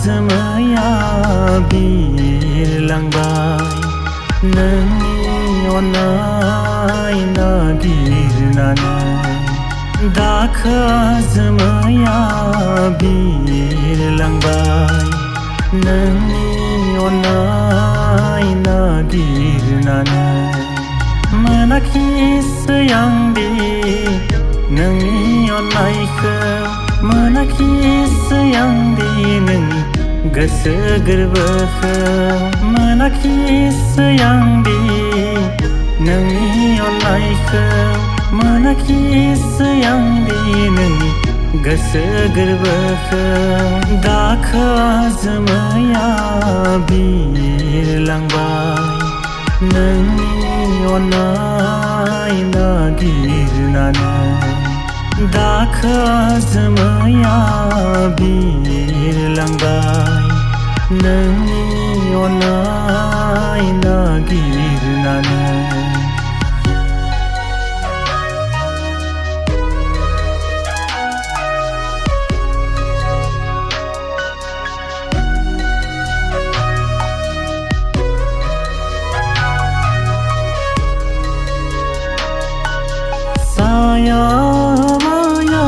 जोमैया बिरलांबाय नोंनि अननाय नागिरनानै दाखा जोमैया बिरलांबाय नोंनि अननाय नागिरनानै मोनाखिसै आंदि नोंनि अननायखौ मोनाखिसै आंदि नोंनि गोसो गोरबोखौ मोनाखिसै आंदि नोंनि अननायखौ मोनाखिसै आंदि नोंनि गोसो गोरबोखौ दाखा जोमैया बिरलांबाय नोंनि अननाय नागिरनानै दाखा जोमैया बिरलांबाय नोंनि अननाय नागिरनानै साया माया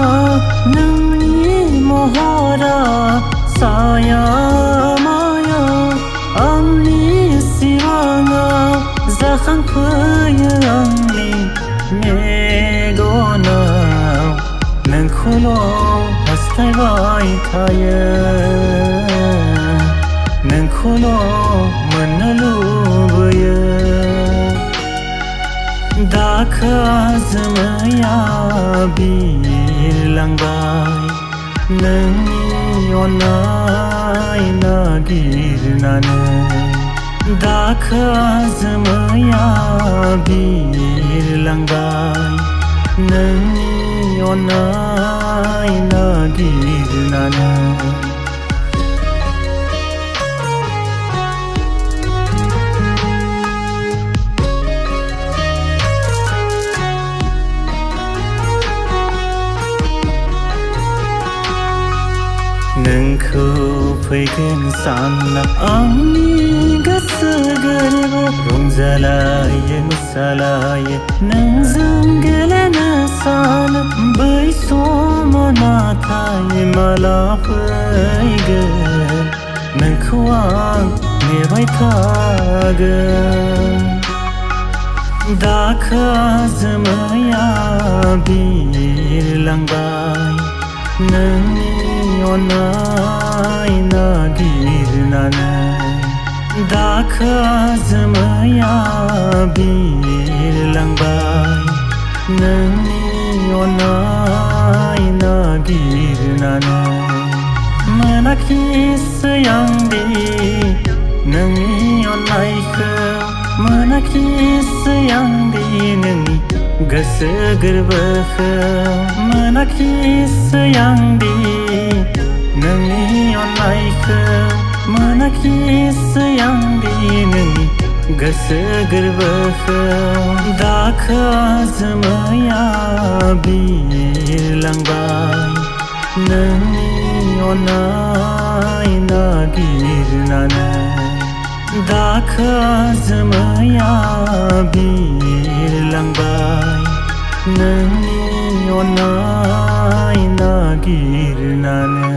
नोंनि महरा साया माया आंनि सिमाङाव जाखांफैयो आंनि मेगनाव नोंखौल' हास्थायबाय थायो नोंखौल' मोननो लुबैयो दाखा जोमैया बिरलांबाय नोंनि अननाय नागिरनानै दाखा जोमैया बिरलांबाय नोंनि अननाय नागिरनानै नोंखौ फैगोन सानना आंनि गोसो गोरबो रंजालायो मोसालायो नोंजों गेलेनो सानो बै समा नाथाय माला फैगोन नोंखौ आं नेबाय थागोन दाखा जोमैया बिरलांबाय नोंनि अननाय नागिरनानै दाखा जोमैया बिरलांबाय नोंनि अननाय नागिरनानै मोनाखिसै आंदि नोंनि अननायखौ मोनाखिसै आंदि नोंनि गोसो गोरबोखौ मोनाखिसै आंदि नोंनि अननायखौ मोनाखिसै आंदि नोंनि गोसो गोरबोखौ दाखा जोमैया बिरलांबाय नोंनि अननाय नागिरनानै दाखा जोमैया बिरलांबाय नोंनि अननाय नागिरनानै